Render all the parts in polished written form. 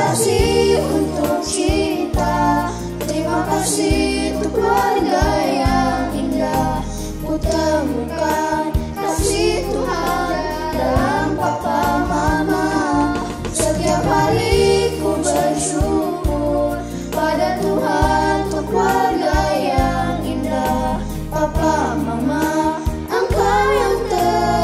kasih untuk cinta, terima kasih untuk keluarga yang indah. Ku temukan kasih Tuhan dalam papa mama. Setiap hari ku bersyukur pada Tuhan untuk keluarga yang indah. Papa mama, Engkau yang terbaik.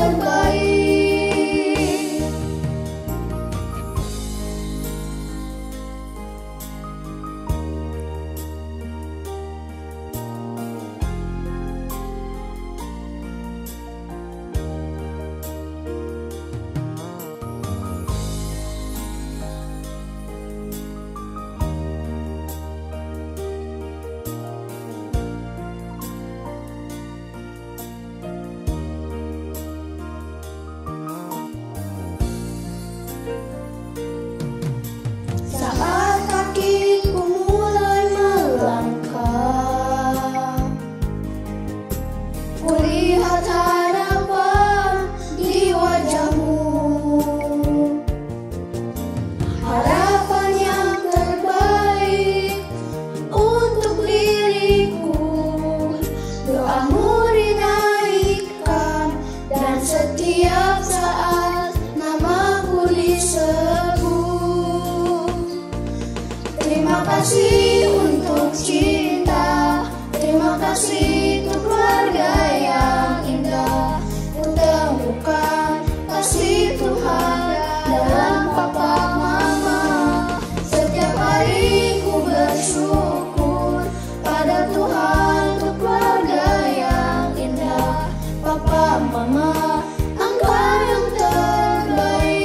Saat kakiku mulai melangkah, kulihat harapan di wajahmu, harapan yang terbaik untuk diriku. Doamu dinaikkan dan setiap saat namaku disebut. Terima kasih untuk cinta, terima kasih untuk keluarga yang indah. Ku temukan kasih Tuhan dalam papa mama. Setiap hari ku bersyukur pada Tuhan untuk keluarga yang indah. Papa mama, Engkau yang terbaik.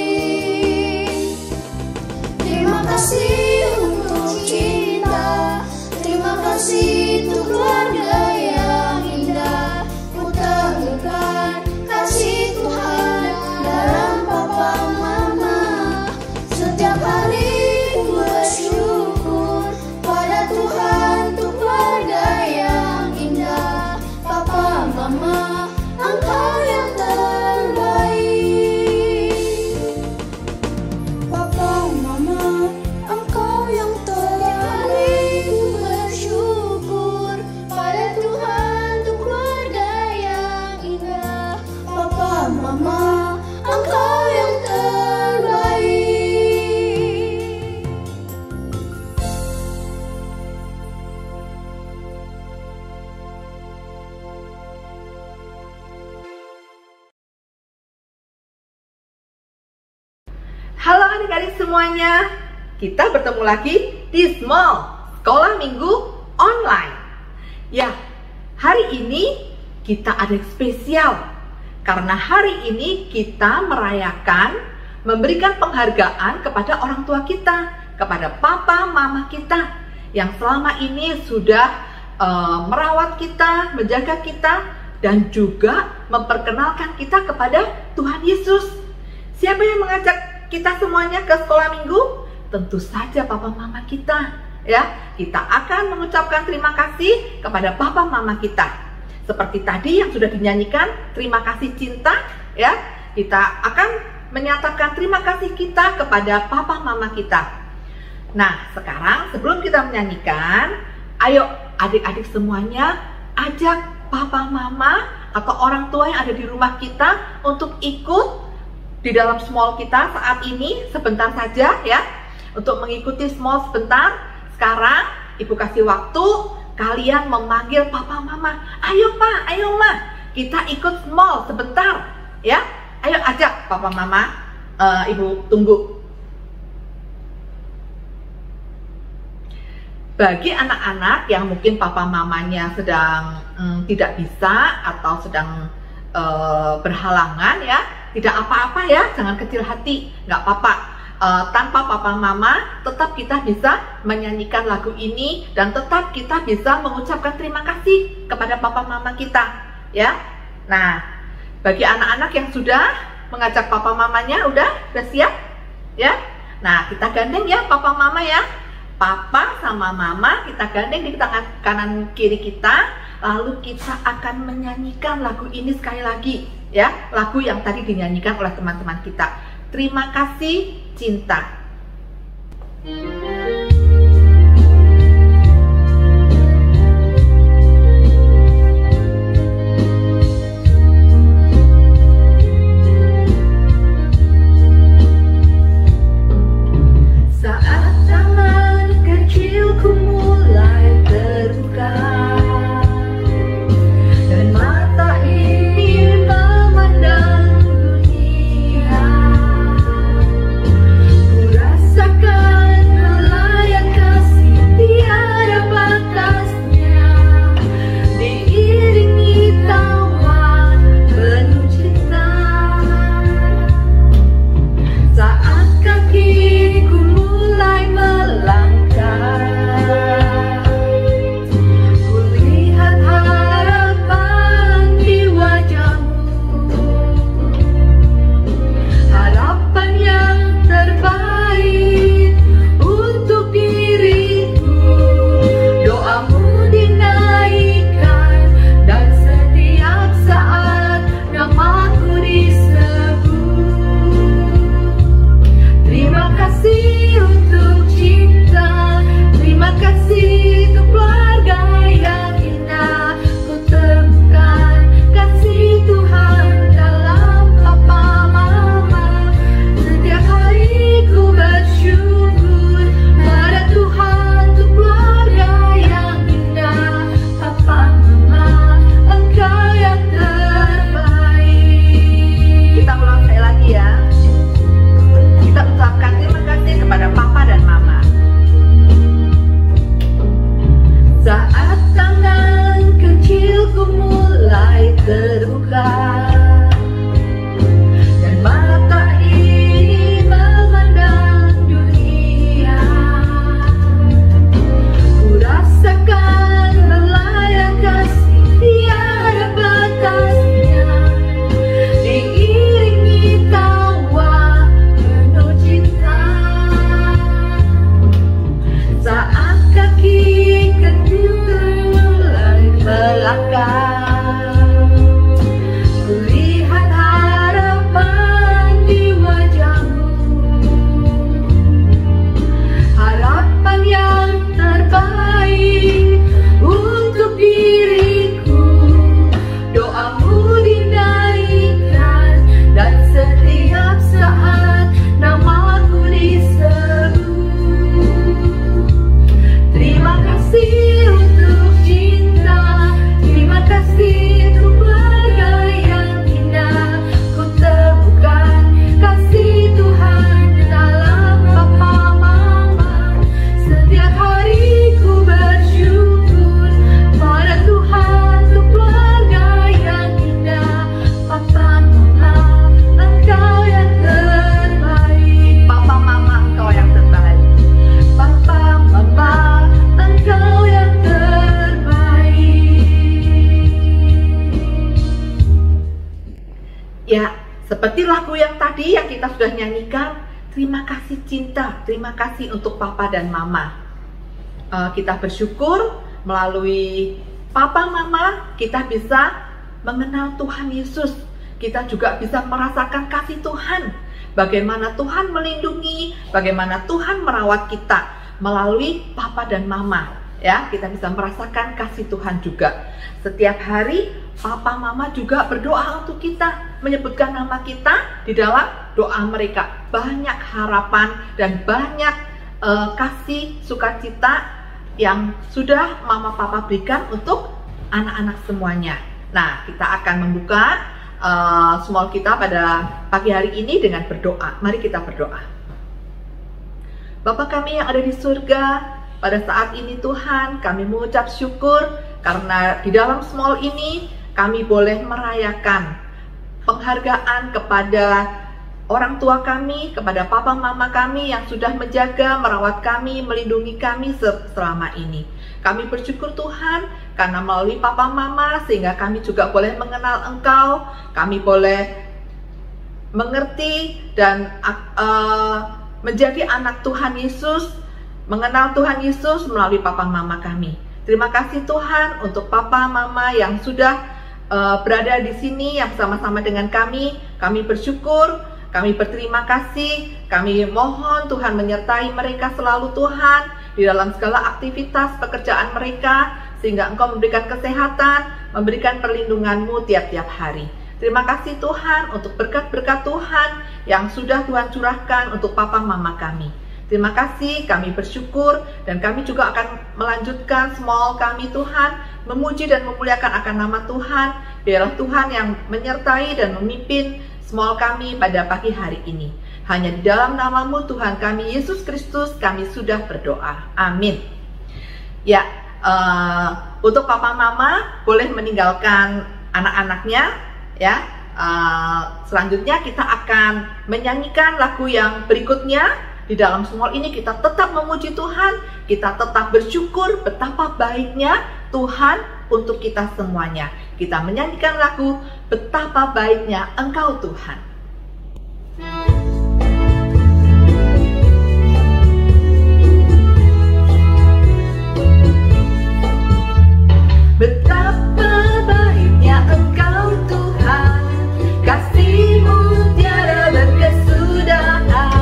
Terima kasih untuk cinta, terima kasih untuk keluarga yang indah. Ku temukan kasih Tuhan dalam papa mama. Setiap hari ku bersyukur pada Tuhan untuk keluarga yang indah. Papa mama, Engkau yang terbaik. Papa mama, Engkau yang terbaik. Ku bersyukur pada Tuhan untuk keluarga yang indah. Papa mama, Engkau yang terbaik. Halo adik-adik semuanya, kita bertemu lagi di Small Sekolah Minggu Online. Ya, hari ini kita ada yang spesial karena hari ini kita merayakan memberikan penghargaan kepada orang tua kita, kepada papa mama kita yang selama ini sudah merawat kita, menjaga kita, dan juga memperkenalkan kita kepada Tuhan Yesus. Siapa yang mengajak kita semuanya ke sekolah minggu? Tentu saja papa mama kita, ya. Kita akan mengucapkan terima kasih kepada papa mama kita. Seperti tadi yang sudah dinyanyikan, terima kasih cinta, ya. Kita akan menyatakan terima kasih kita kepada papa mama kita. Nah, sekarang sebelum kita menyanyikan, ayo adik-adik semuanya ajak papa mama atau orang tua yang ada di rumah kita untuk ikut di dalam small kita saat ini sebentar saja, ya, untuk mengikuti small sebentar. Sekarang ibu kasih waktu kalian memanggil papa mama. Ayo pak, ayo ma, kita ikut small sebentar, ya. Ayo ajak papa mama, ibu tunggu. Bagi anak-anak yang mungkin papa mamanya sedang tidak bisa atau sedang berhalangan, ya, tidak apa-apa ya, jangan kecil hati, nggak apa-apa. Tanpa papa mama tetap kita bisa menyanyikan lagu ini dan tetap kita bisa mengucapkan terima kasih kepada papa mama kita, ya. Nah, bagi anak-anak yang sudah mengajak papa mamanya, udah siap, ya. Nah, kita gandeng ya papa mama ya. Papa sama mama kita gandeng di tangan kanan kiri kita, lalu kita akan menyanyikan lagu ini sekali lagi, ya, lagu yang tadi dinyanyikan oleh teman-teman kita. Terima kasih cinta. Ya, seperti lagu yang tadi yang kita sudah nyanyikan, terima kasih cinta, terima kasih untuk papa dan mama. Kita bersyukur melalui papa mama kita bisa mengenal Tuhan Yesus. Kita juga bisa merasakan kasih Tuhan. Bagaimana Tuhan melindungi, bagaimana Tuhan merawat kita melalui papa dan mama. Ya, kita bisa merasakan kasih Tuhan juga. Setiap hari papa mama juga berdoa untuk kita, menyebutkan nama kita di dalam doa mereka. Banyak harapan dan banyak kasih sukacita yang sudah mama papa berikan untuk anak-anak semuanya. Nah, kita akan membuka small kita pada pagi hari ini dengan berdoa. Mari kita berdoa. Bapa kami yang ada di surga, pada saat ini Tuhan, kami mengucap syukur karena di dalam small ini kami boleh merayakan penghargaan kepada orang tua kami, kepada papa mama kami yang sudah menjaga, merawat kami, melindungi kami selama ini. Kami bersyukur Tuhan karena melalui papa mama sehingga kami juga boleh mengenal Engkau, kami boleh mengerti dan menjadi anak Tuhan Yesus, mengenal Tuhan Yesus melalui papa mama kami. Terima kasih Tuhan untuk papa mama yang sudah berada di sini yang sama-sama dengan kami. Kami bersyukur Kami berterima kasih, kami mohon Tuhan menyertai mereka selalu Tuhan, di dalam segala aktivitas pekerjaan mereka, sehingga Engkau memberikan kesehatan, memberikan perlindungan-Mu tiap-tiap hari. Terima kasih Tuhan untuk berkat-berkat Tuhan yang sudah Tuhan curahkan untuk papa mama kami. Terima kasih, kami bersyukur, dan kami juga akan melanjutkan small kami Tuhan, memuji dan memuliakan akan nama Tuhan. Biarlah Tuhan yang menyertai dan memimpin small kami pada pagi hari ini. Hanya di dalam nama-Mu Tuhan kami Yesus Kristus kami sudah berdoa. Amin. Ya, untuk papa mama boleh meninggalkan anak-anaknya ya. Selanjutnya kita akan menyanyikan lagu yang berikutnya. Di dalam semua ini kita tetap memuji Tuhan, kita tetap bersyukur betapa baiknya Tuhan untuk kita semuanya. Kita menyanyikan lagu Betapa Baiknya Engkau Tuhan. Betapa baiknya Engkau Tuhan, kasih-Mu tiada berkesudahan.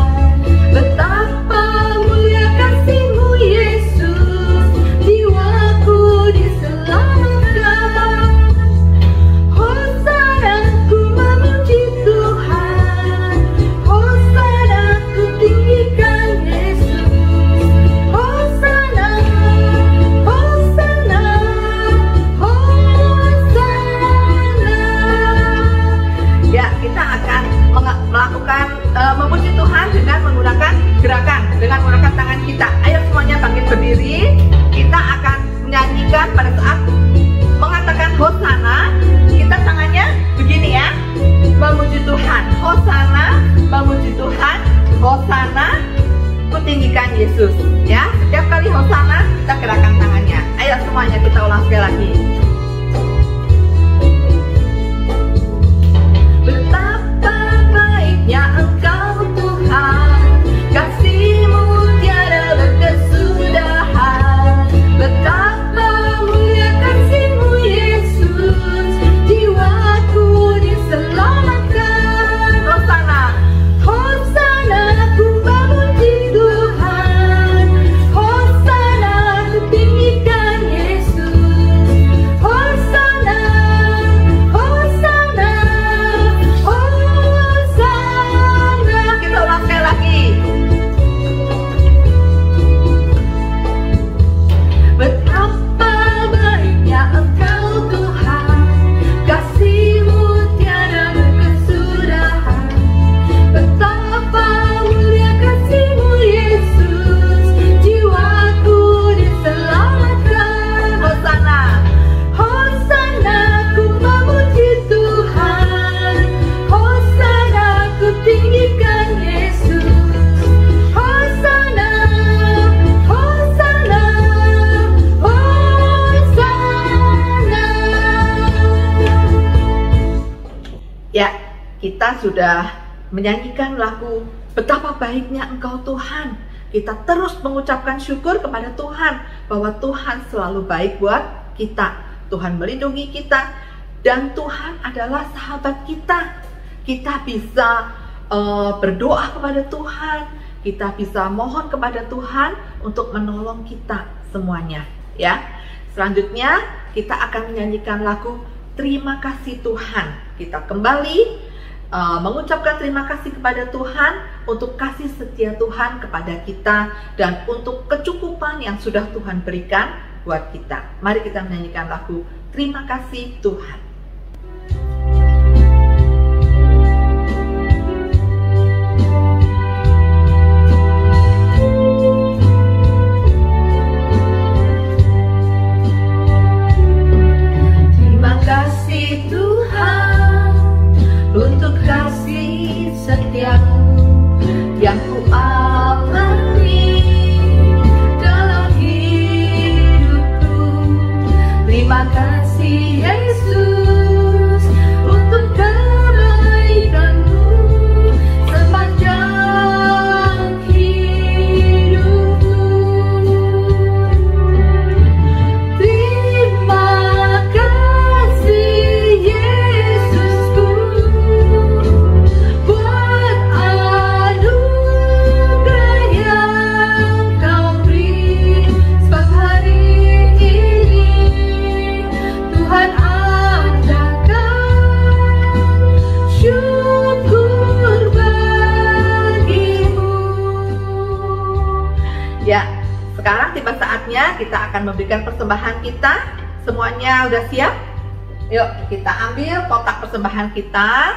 Betapa mulia kasih-Mu Yesus, jiwaku diselamatkan. Hosana ku memuji Tuhan, hosana ku tinggikan Yesus. Hosana, hosana, hosana. Ya, kita akan melakukan memuji Tuhan dengan menggunakan gerakan, dengan menggunakan tangan kita. Ayo semuanya bangkit berdiri. Kita akan menyanyikan pada saat mengatakan Hosana, kita tangannya begini ya. Memuji Tuhan, Hosana, memuji Tuhan, Hosana, kutinggikan Yesus. Ya, setiap kali Hosana kita gerakan tangannya. Ayo semuanya kita ulang sekali lagi. Betapa baiknya Engkau Tuhan, kasih-Mu tiada berkesudahan. Betapa mulia kasih-Mu Yesus, jiwaku diselamatkan. Hosana, hosana ku memuji Tuhan, hosana ku tinggikan Yesus. Hosana, hosana, hosana. Kita ulang sekali lagi. Betapa baiknya Engkau Tuhan, kasih-Mu tiada berkesudahan. Betapa mulia kasih-Mu Yesus, jiwaku diselamatkan. Hosana, hosana ku memuji Tuhan, hosana ku tinggikan Yesus. Hosana, hosana, hosana. Ya, kita sudah menyanyikan lagu Betapa Baiknya Engkau Tuhan. Kita terus mengucapkan syukur kepada Tuhan bahwa Tuhan selalu baik buat kita. Tuhan melindungi kita dan Tuhan adalah sahabat kita. Kita bisa berdoa kepada Tuhan, kita bisa mohon kepada Tuhan untuk menolong kita semuanya ya. Selanjutnya kita akan menyanyikan lagu Terima Kasih Tuhan. Kita kembali mengucapkan terima kasih kepada Tuhan untuk kasih setia Tuhan kepada kita dan untuk kecukupan yang sudah Tuhan berikan buat kita. Mari kita menyanyikan lagu Terima Kasih Tuhan. Terima kasih Tuhan untuk kasih setia-Mu yang ku alami dalam hidupku. Terima kasih Yesus untuk kebaikan-Mu sepanjang hidupku. Terima kasih Yesusku buat saatnya kita akan memberikan persembahan kita. Semuanya udah siap? Yuk kita ambil kotak persembahan kita,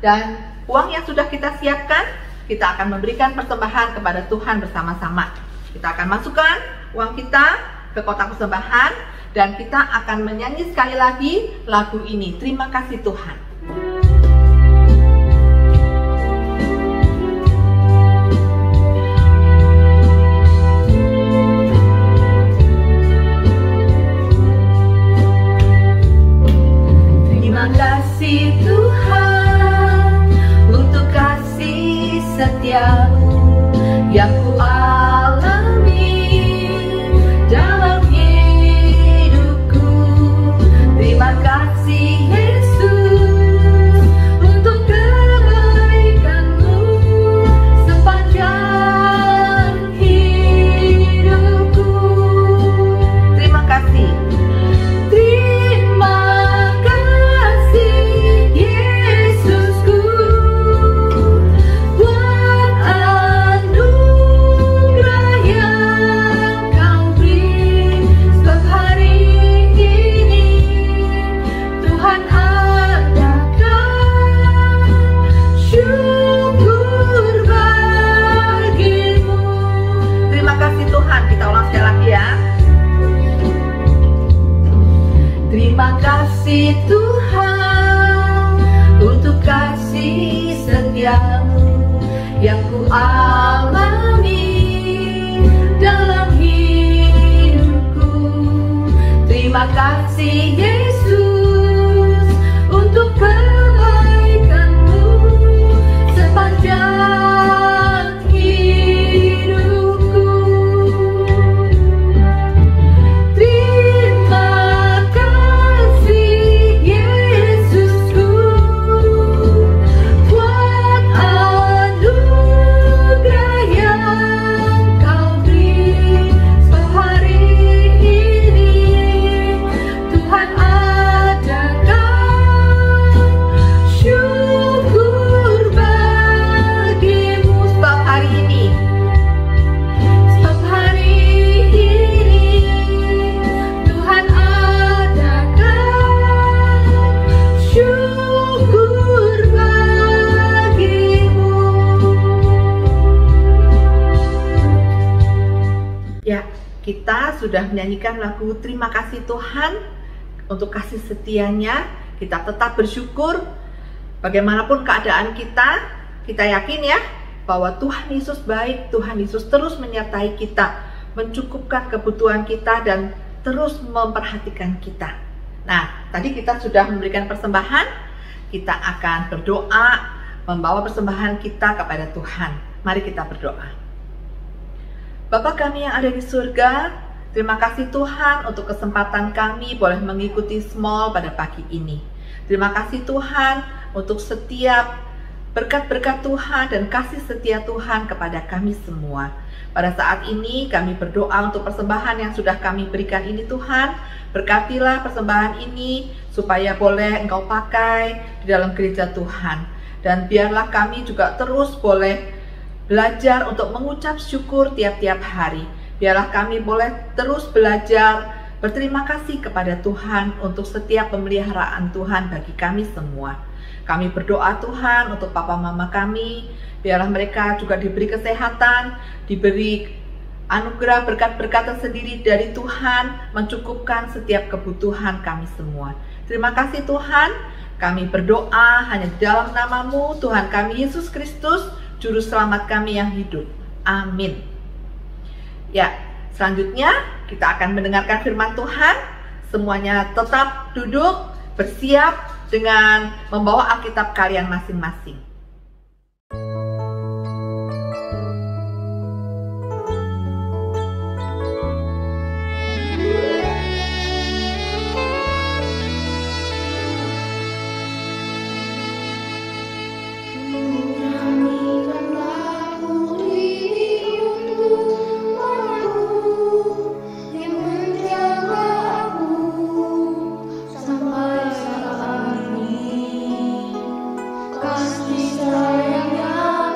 dan uang yang sudah kita siapkan, kita akan memberikan persembahan kepada Tuhan bersama-sama. Kita akan masukkan uang kita ke kotak persembahan, dan kita akan menyanyi sekali lagi lagu ini, Terima Kasih Tuhan. Terima kasih Tuhan untuk kasih setiamu yang ku alami dalam hidupku. Terima kasih Yesus untuk kebaikanmu sepanjang hidupku. Terima kasih. Terima kasih Tuhan untuk kasih setiamu yang ku alami dalam hidupku. Terima kasih Yesus untuk kebaikanmu sepanjang hidupku. Kita sudah menyanyikan lagu Terima Kasih Tuhan untuk kasih setianya. Kita tetap bersyukur bagaimanapun keadaan kita yakin ya bahwa Tuhan Yesus baik, Tuhan Yesus terus menyertai kita, mencukupkan kebutuhan kita dan terus memperhatikan kita. Nah, tadi kita sudah memberikan persembahan, kita akan berdoa membawa persembahan kita kepada Tuhan. Mari kita berdoa. Bapa kami yang ada di surga, terima kasih Tuhan untuk kesempatan kami boleh mengikuti Small pada pagi ini. Terima kasih Tuhan untuk setiap berkat-berkat Tuhan dan kasih setia Tuhan kepada kami semua. Pada saat ini kami berdoa untuk persembahan yang sudah kami berikan ini Tuhan. Berkatilah persembahan ini supaya boleh Engkau pakai di dalam gereja Tuhan. Dan biarlah kami juga terus boleh belajar untuk mengucap syukur tiap-tiap hari. Biarlah kami boleh terus belajar berterima kasih kepada Tuhan untuk setiap pemeliharaan Tuhan bagi kami semua. Kami berdoa Tuhan untuk papa mama kami, biarlah mereka juga diberi kesehatan, diberi anugerah berkat-berkat tersendiri dari Tuhan, mencukupkan setiap kebutuhan kami semua. Terima kasih Tuhan, kami berdoa hanya di dalam nama-Mu Tuhan kami Yesus Kristus, Juru Selamat kami yang hidup. Amin. Ya, selanjutnya kita akan mendengarkan firman Tuhan. Semuanya tetap duduk, bersiap dengan membawa Alkitab kalian masing-masing. Kasih sayang yang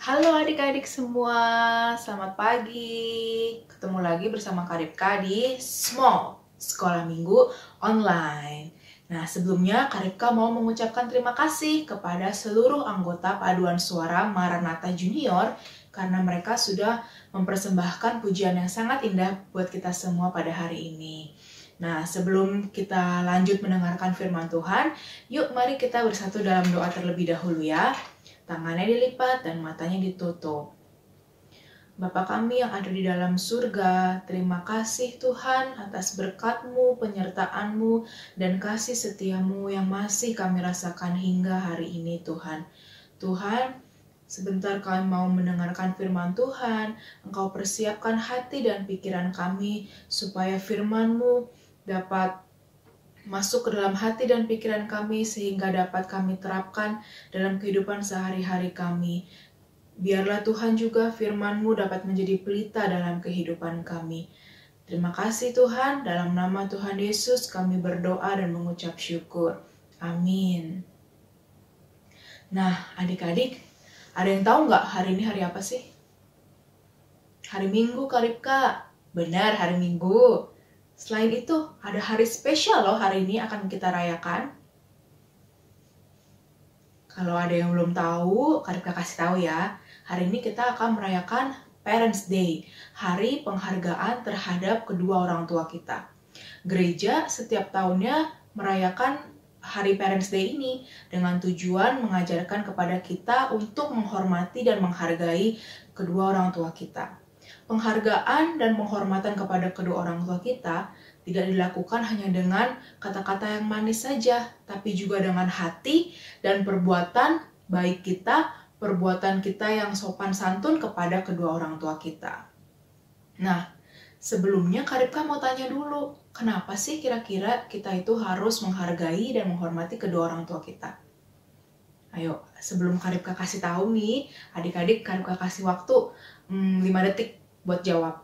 Halo adik-adik semua, selamat pagi. Ketemu lagi bersama Karipka di Small Sekolah Minggu Online. Nah, sebelumnya Karipka mau mengucapkan terima kasih kepada seluruh anggota paduan suara Maranatha Junior karena mereka sudah mempersembahkan pujian yang sangat indah buat kita semua pada hari ini. Nah, sebelum kita lanjut mendengarkan firman Tuhan, yuk mari kita bersatu dalam doa terlebih dahulu ya. Tangannya dilipat dan matanya ditutup. Bapa kami yang ada di dalam surga, terima kasih Tuhan atas berkat-Mu, penyertaan-Mu, dan kasih setia-Mu yang masih kami rasakan hingga hari ini Tuhan. Tuhan, sebentar kami mau mendengarkan firman Tuhan, Engkau persiapkan hati dan pikiran kami supaya firman-Mu dapat masuk ke dalam hati dan pikiran kami sehingga dapat kami terapkan dalam kehidupan sehari-hari kami. Biarlah Tuhan juga firman-Mu dapat menjadi pelita dalam kehidupan kami. Terima kasih Tuhan, dalam nama Tuhan Yesus kami berdoa dan mengucap syukur. Amin. Nah, adik-adik, ada yang tahu nggak hari ini hari apa sih? Hari Minggu, Karipka. Benar, hari Minggu. Selain itu, ada hari spesial loh hari ini akan kita rayakan. Kalau ada yang belum tahu, Karipka kasih tahu ya. Hari ini kita akan merayakan Parents Day, hari penghargaan terhadap kedua orang tua kita. Gereja setiap tahunnya merayakan hari Parents Day ini dengan tujuan mengajarkan kepada kita untuk menghormati dan menghargai kedua orang tua kita. Penghargaan dan penghormatan kepada kedua orang tua kita tidak dilakukan hanya dengan kata-kata yang manis saja, tapi juga dengan hati dan perbuatan baik kita, perbuatan kita yang sopan santun kepada kedua orang tua kita. Nah, sebelumnya Karipka mau tanya dulu, kenapa sih kira-kira kita itu harus menghargai dan menghormati kedua orang tua kita? Ayo, sebelum Karipka kasih tahu nih, adik-adik Karipka kasih waktu 5 detik buat jawab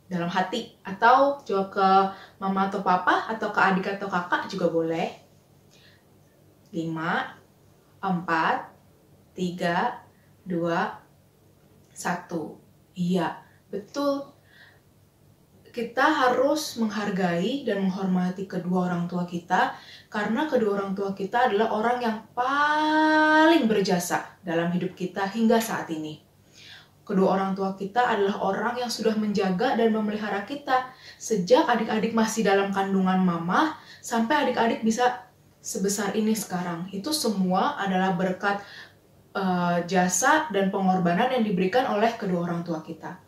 dalam hati, atau jawab ke mama atau papa, atau ke adik atau kakak juga boleh. 5, 4, 3, 2, 1. Iya, betul. Kita harus menghargai dan menghormati kedua orang tua kita, karena kedua orang tua kita adalah orang yang paling berjasa dalam hidup kita hingga saat ini. Kedua orang tua kita adalah orang yang sudah menjaga dan memelihara kita sejak adik-adik masih dalam kandungan mama sampai adik-adik bisa sebesar ini sekarang. Itu semua adalah berkat jasa dan pengorbanan yang diberikan oleh kedua orang tua kita.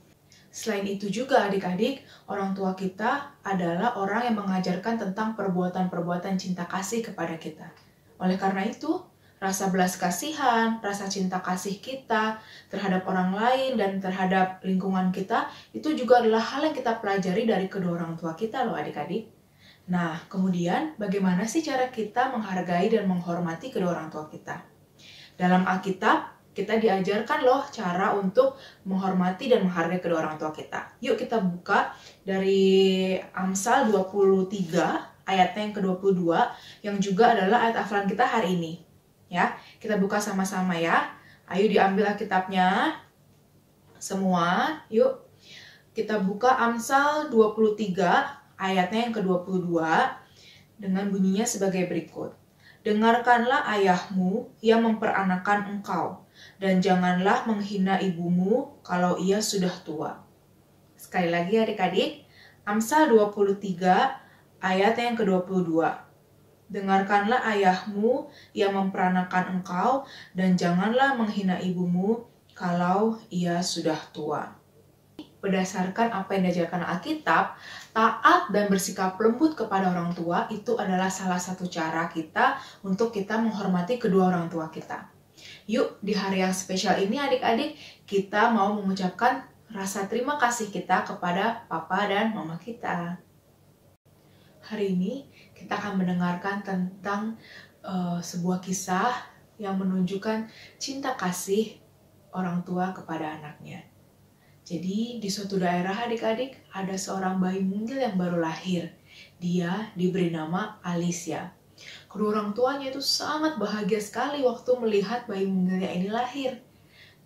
Selain itu juga adik-adik, orang tua kita adalah orang yang mengajarkan tentang perbuatan-perbuatan cinta kasih kepada kita. Oleh karena itu, rasa belas kasihan, rasa cinta kasih kita terhadap orang lain dan terhadap lingkungan kita, itu juga adalah hal yang kita pelajari dari kedua orang tua kita loh adik-adik. Nah, kemudian bagaimana sih cara kita menghargai dan menghormati kedua orang tua kita? Dalam Alkitab, kita diajarkan loh cara untuk menghormati dan menghargai kedua orang tua kita. Yuk kita buka dari Amsal 23, ayatnya yang ke-22, yang juga adalah ayat hafalan kita hari ini. Ya, kita buka sama-sama ya. Ayo diambil Alkitabnya semua. Yuk kita buka Amsal 23 ayatnya yang ke-22 dengan bunyinya sebagai berikut. Dengarkanlah ayahmu yang memperanakan engkau, dan janganlah menghina ibumu kalau ia sudah tua. Sekali lagi adik-adik, Amsal 23 ayatnya yang ke-22. Dengarkanlah ayahmu yang memperanakan engkau, dan janganlah menghina ibumu kalau ia sudah tua. Berdasarkan apa yang diajarkan Alkitab, taat dan bersikap lembut kepada orang tua itu adalah salah satu cara kita untuk kita menghormati kedua orang tua kita. Yuk, di hari yang spesial ini adik-adik, kita mau mengucapkan rasa terima kasih kita kepada papa dan mama kita. Hari ini kita akan mendengarkan tentang sebuah kisah yang menunjukkan cinta kasih orang tua kepada anaknya. Jadi di suatu daerah adik-adik ada seorang bayi mungil yang baru lahir. Dia diberi nama Alicia. Kedua orang tuanya itu sangat bahagia sekali waktu melihat bayi mungilnya ini lahir.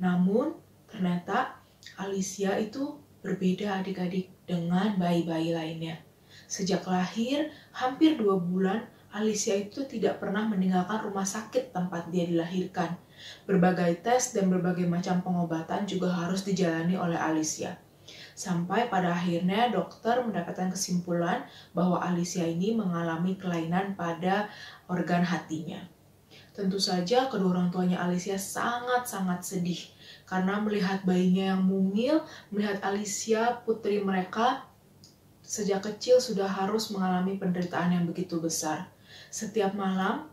Namun ternyata Alicia itu berbeda adik-adik dengan bayi-bayi lainnya. Sejak lahir, hampir 2 bulan, Alicia itu tidak pernah meninggalkan rumah sakit tempat dia dilahirkan. Berbagai tes dan berbagai macam pengobatan juga harus dijalani oleh Alicia. Sampai pada akhirnya dokter mendapatkan kesimpulan bahwa Alicia ini mengalami kelainan pada organ hatinya. Tentu saja kedua orang tuanya Alicia sangat-sangat sedih karena melihat bayinya yang mungil, melihat Alicia putri mereka sejak kecil sudah harus mengalami penderitaan yang begitu besar. Setiap malam,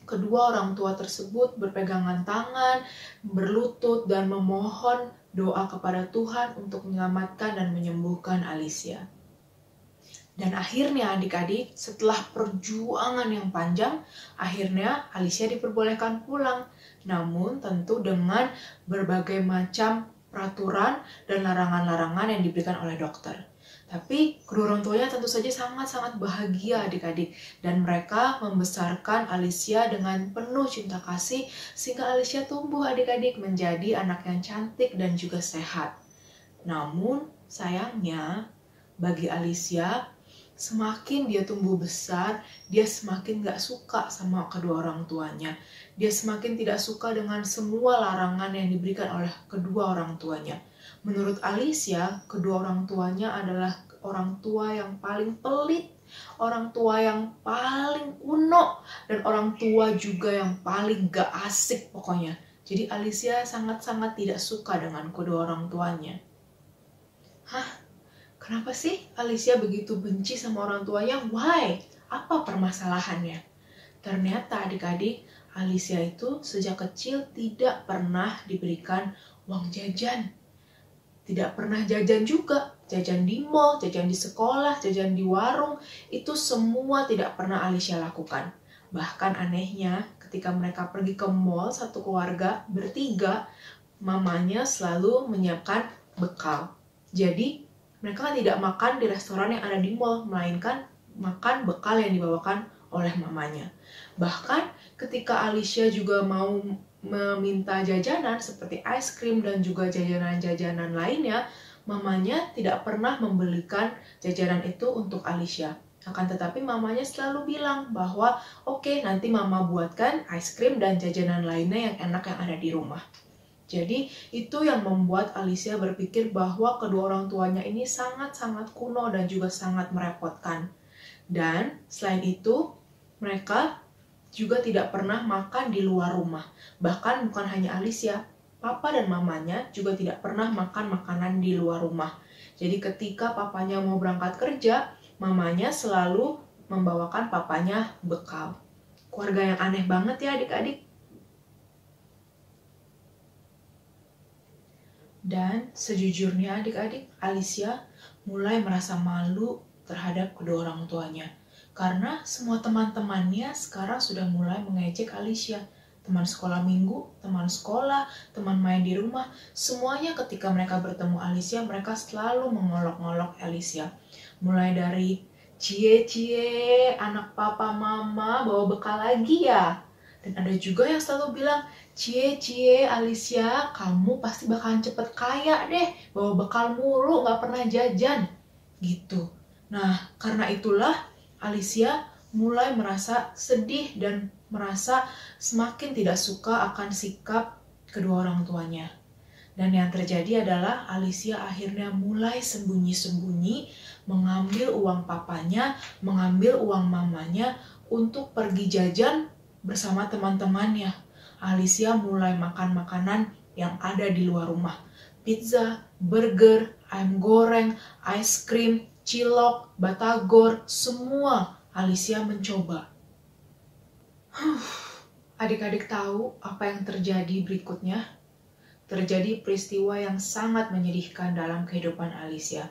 kedua orang tua tersebut berpegangan tangan, berlutut, dan memohon doa kepada Tuhan untuk menyelamatkan dan menyembuhkan Alicia. Dan akhirnya adik-adik, setelah perjuangan yang panjang, akhirnya Alicia diperbolehkan pulang. Namun tentu dengan berbagai macam peraturan dan larangan-larangan yang diberikan oleh dokter. Tapi kedua orang tuanya tentu saja sangat-sangat bahagia adik-adik. Dan mereka membesarkan Alicia dengan penuh cinta kasih sehingga Alicia tumbuh adik-adik menjadi anak yang cantik dan juga sehat. Namun sayangnya bagi Alicia, semakin dia tumbuh besar, dia semakin gak suka sama kedua orang tuanya. Dia semakin tidak suka dengan semua larangan yang diberikan oleh kedua orang tuanya. Menurut Alicia, kedua orang tuanya adalah orang tua yang paling pelit, orang tua yang paling kuno, dan orang tua juga yang paling gak asik pokoknya. Jadi Alicia sangat-sangat tidak suka dengan kedua orang tuanya. Kenapa sih Alicia begitu benci sama orang tuanya? Why? Apa permasalahannya? Ternyata adik-adik, Alicia itu sejak kecil tidak pernah diberikan uang jajan. Tidak pernah jajan juga, jajan di mall, jajan di sekolah, jajan di warung, itu semua tidak pernah Alicia lakukan. Bahkan anehnya, ketika mereka pergi ke mall, satu keluarga bertiga, mamanya selalu menyiapkan bekal. Jadi, mereka tidak makan di restoran yang ada di mall, melainkan makan bekal yang dibawakan oleh mamanya. Bahkan ketika Alicia juga mau meminta jajanan seperti es krim dan juga jajanan-jajanan lainnya, mamanya tidak pernah membelikan jajanan itu untuk Alicia. Akan tetapi mamanya selalu bilang bahwa oke, nanti mama buatkan es krim dan jajanan lainnya yang enak yang ada di rumah. Jadi itu yang membuat Alicia berpikir bahwa kedua orang tuanya ini sangat-sangat kuno dan juga sangat merepotkan. Dan selain itu, mereka juga tidak pernah makan di luar rumah. Bahkan bukan hanya Alicia, papa dan mamanya juga tidak pernah makan makanan di luar rumah. Jadi ketika papanya mau berangkat kerja, mamanya selalu membawakan papanya bekal. Keluarga yang aneh banget ya adik-adik. Dan sejujurnya adik-adik, Alicia mulai merasa malu terhadap kedua orang tuanya. Karena semua teman-temannya sekarang sudah mulai mengejek Alicia. Teman sekolah minggu, teman sekolah, teman main di rumah, semuanya ketika mereka bertemu Alicia, mereka selalu mengolok-ngolok Alicia. Mulai dari, cie-cie, anak papa mama bawa bekal lagi ya? Dan ada juga yang selalu bilang, cie-cie Alicia, kamu pasti bakalan cepet kaya deh, bawa bekal mulu, gak pernah jajan. Gitu. Nah, karena itulah Alicia mulai merasa sedih dan merasa semakin tidak suka akan sikap kedua orang tuanya. Dan yang terjadi adalah Alicia akhirnya mulai sembunyi-sembunyi mengambil uang papanya, mengambil uang mamanya untuk pergi jajan bersama teman-temannya. Alicia mulai makan makanan yang ada di luar rumah. Pizza, burger, ayam goreng, es krim, cilok, batagor, semua Alicia mencoba. Adik-adik tahu apa yang terjadi berikutnya? Terjadi peristiwa yang sangat menyedihkan dalam kehidupan Alicia.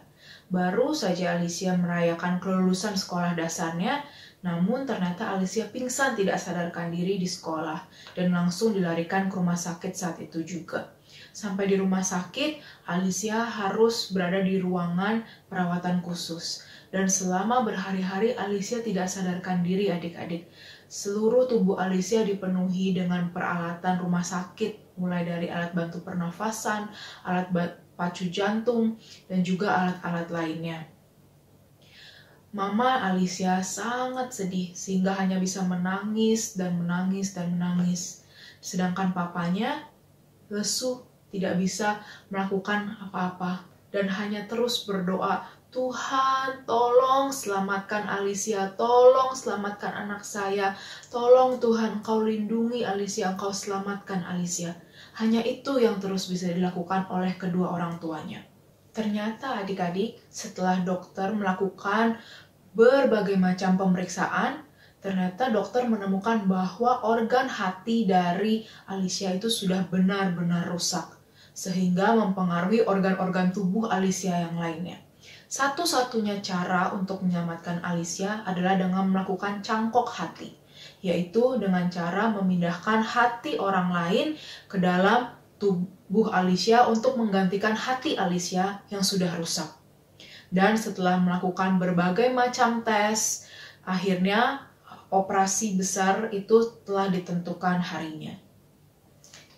Baru saja Alicia merayakan kelulusan sekolah dasarnya, namun ternyata Alicia pingsan tidak sadarkan diri di sekolah dan langsung dilarikan ke rumah sakit saat itu juga. Sampai di rumah sakit, Alicia harus berada di ruangan perawatan khusus. Dan selama berhari-hari Alicia tidak sadarkan diri adik-adik. Seluruh tubuh Alicia dipenuhi dengan peralatan rumah sakit, mulai dari alat bantu pernafasan, alat pacu jantung, dan juga alat-alat lainnya. Mama Alicia sangat sedih sehingga hanya bisa menangis dan menangis dan menangis. Sedangkan papanya lesu, tidak bisa melakukan apa-apa dan hanya terus berdoa, Tuhan, tolong selamatkan Alicia, tolong selamatkan anak saya, tolong Tuhan, Engkau lindungi Alicia, Engkau selamatkan Alicia. Hanya itu yang terus bisa dilakukan oleh kedua orang tuanya. Ternyata adik-adik, setelah dokter melakukan berbagai macam pemeriksaan, ternyata dokter menemukan bahwa organ hati dari Alicia itu sudah benar-benar rusak, sehingga mempengaruhi organ-organ tubuh Alicia yang lainnya. Satu-satunya cara untuk menyelamatkan Alicia adalah dengan melakukan cangkok hati, yaitu dengan cara memindahkan hati orang lain ke dalam tubuh Alicia untuk menggantikan hati Alicia yang sudah rusak. Dan setelah melakukan berbagai macam tes, akhirnya operasi besar itu telah ditentukan harinya.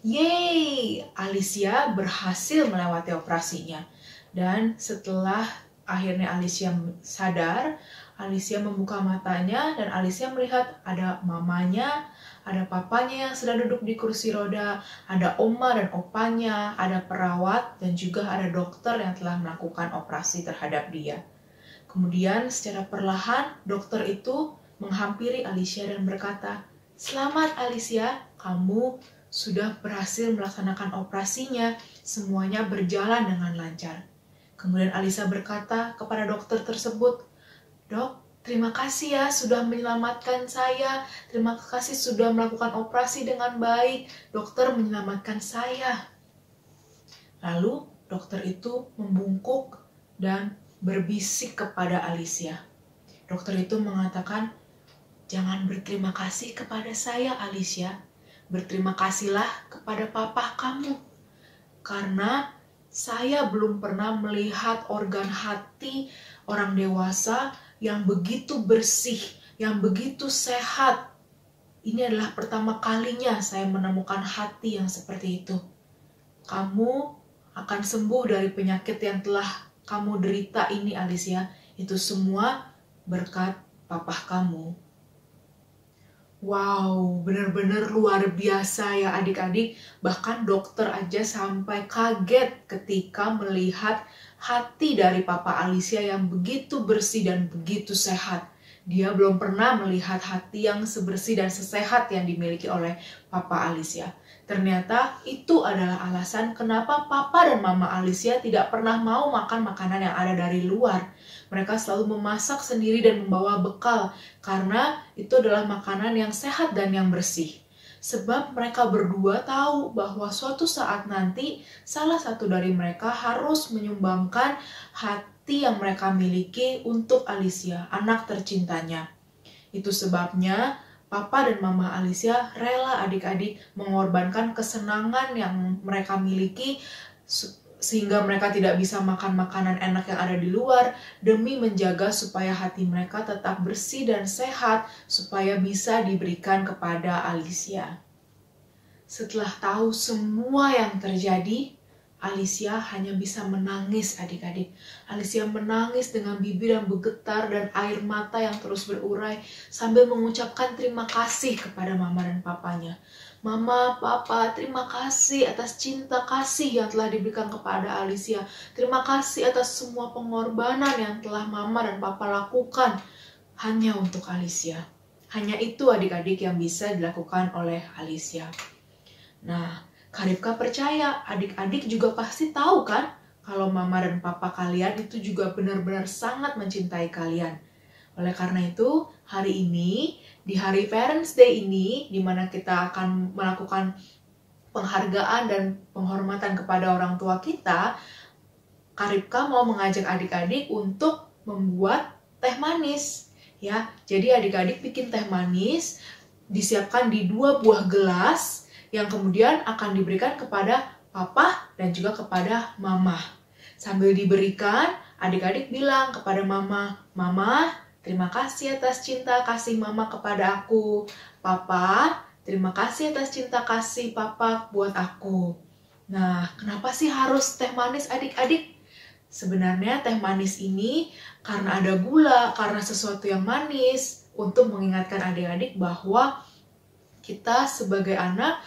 Yeay! Alicia berhasil melewati operasinya. Dan setelah akhirnya Alicia sadar, Alicia membuka matanya dan Alicia melihat ada mamanya, ada papanya yang sedang duduk di kursi roda, ada oma dan opanya, ada perawat, dan juga ada dokter yang telah melakukan operasi terhadap dia. Kemudian secara perlahan dokter itu menghampiri Alicia dan berkata, "Selamat Alicia, kamu sudah berhasil melaksanakan operasinya, semuanya berjalan dengan lancar." Kemudian Alicia berkata kepada dokter tersebut, "Dok, terima kasih ya sudah menyelamatkan saya, terima kasih sudah melakukan operasi dengan baik, dokter menyelamatkan saya." Lalu dokter itu membungkuk dan berbisik kepada Alicia. Dokter itu mengatakan, "Jangan berterima kasih kepada saya, Alicia. Berterima kasihlah kepada papa kamu. Karena saya belum pernah melihat organ hati orang dewasa yang begitu bersih, yang begitu sehat. Ini adalah pertama kalinya saya menemukan hati yang seperti itu. Kamu akan sembuh dari penyakit yang telah kamu derita ini, Alicia. Itu semua berkat papa kamu." Wow, benar-benar luar biasa ya adik-adik. Bahkan dokter aja sampai kaget ketika melihat hati dari papa Alicia yang begitu bersih dan begitu sehat. Dia belum pernah melihat hati yang sebersih dan sesehat yang dimiliki oleh papa Alicia. Ternyata itu adalah alasan kenapa papa dan mama Alicia tidak pernah mau makan makanan yang ada dari luar. Mereka selalu memasak sendiri dan membawa bekal, karena itu adalah makanan yang sehat dan yang bersih. Sebab mereka berdua tahu bahwa suatu saat nanti salah satu dari mereka harus menyumbangkan hati yang mereka miliki untuk Alicia, anak tercintanya. Itu sebabnya papa dan mama Alicia rela adik-adik mengorbankan kesenangan yang mereka miliki sehingga mereka tidak bisa makan makanan enak yang ada di luar demi menjaga supaya hati mereka tetap bersih dan sehat supaya bisa diberikan kepada Alicia. Setelah tahu semua yang terjadi, Alicia hanya bisa menangis adik-adik. Alicia menangis dengan bibir yang bergetar dan air mata yang terus berurai sambil mengucapkan terima kasih kepada mama dan papanya. "Mama, papa, terima kasih atas cinta kasih yang telah diberikan kepada Alicia. Terima kasih atas semua pengorbanan yang telah mama dan papa lakukan hanya untuk Alicia." Hanya itu adik-adik yang bisa dilakukan oleh Alicia. Nah, Karibka percaya adik-adik juga pasti tahu kan kalau mama dan papa kalian itu juga benar-benar sangat mencintai kalian. Oleh karena itu, hari ini, di hari Parents Day ini, di mana kita akan melakukan penghargaan dan penghormatan kepada orang tua kita, Karibka mau mengajak adik-adik untuk membuat teh manis. Ya, jadi adik-adik bikin teh manis, disiapkan di 2 buah gelas, yang kemudian akan diberikan kepada papa dan juga kepada mama. Sambil diberikan, adik-adik bilang kepada mama, "Mama, terima kasih atas cinta kasih mama kepada aku. Papa, Terima kasih atas cinta kasih Papa buat aku. Nah, kenapa sih harus teh manis adik-adik? Sebenarnya teh manis ini karena ada gula, karena sesuatu yang manis, untuk mengingatkan adik-adik bahwa kita sebagai anak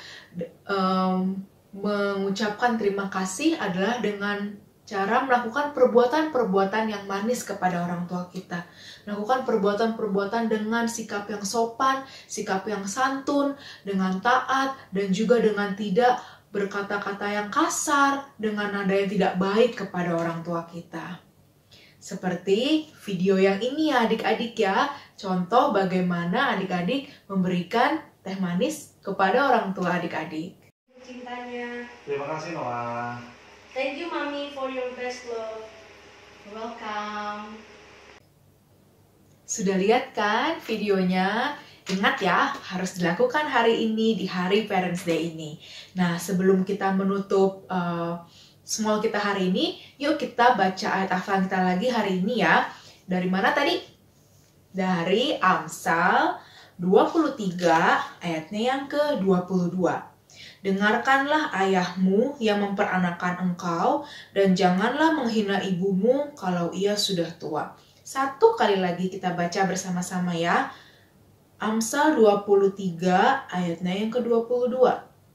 mengucapkan terima kasih adalah dengan cara melakukan perbuatan-perbuatan yang manis kepada orang tua kita. Melakukan perbuatan-perbuatan dengan sikap yang sopan, sikap yang santun, dengan taat, dan juga dengan tidak berkata-kata yang kasar, dengan nada yang tidak baik kepada orang tua kita. Seperti video yang ini ya adik-adik ya, contoh bagaimana adik-adik memberikan teh manis kepada orang tua adik-adik. Cintanya. Terima kasih Noah. Thank you, Mommy, for your best love. You're welcome. Sudah lihat kan videonya? Ingat ya, harus dilakukan hari ini di hari Parents Day ini. Nah, sebelum kita menutup small kita hari ini, yuk kita baca ayat hafalan kita lagi hari ini ya. Dari mana tadi? Dari Amsal 23 ayatnya yang ke-22. Dengarkanlah ayahmu yang memperanakan engkau, dan janganlah menghina ibumu kalau ia sudah tua. Satu kali lagi kita baca bersama-sama ya. Amsal 23 ayatnya yang ke-22.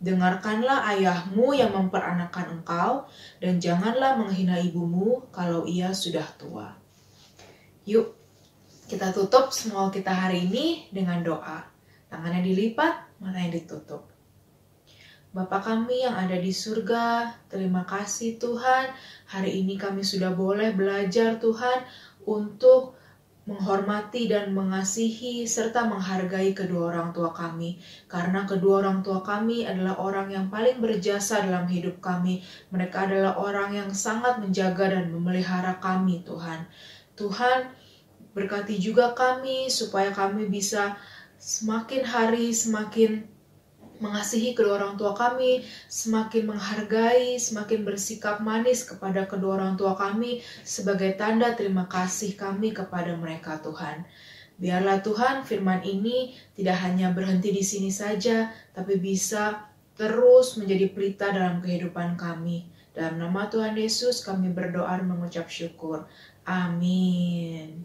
Dengarkanlah ayahmu yang memperanakan engkau, dan janganlah menghina ibumu kalau ia sudah tua. Yuk, kita tutup small kita hari ini dengan doa. Tangannya dilipat, matanya ditutup. Bapa kami yang ada di surga, terima kasih Tuhan. Hari ini kami sudah boleh belajar Tuhan untuk menghormati dan mengasihi serta menghargai kedua orang tua kami. Karena kedua orang tua kami adalah orang yang paling berjasa dalam hidup kami. Mereka adalah orang yang sangat menjaga dan memelihara kami Tuhan. Tuhan, berkati juga kami supaya kami bisa semakin hari semakin mengasihi kedua orang tua kami, semakin menghargai, semakin bersikap manis kepada kedua orang tua kami sebagai tanda terima kasih kami kepada mereka Tuhan. Biarlah Tuhan firman ini tidak hanya berhenti di sini saja, tapi bisa terus menjadi pelita dalam kehidupan kami. Dalam nama Tuhan Yesus kami berdoa dan mengucap syukur. Amin.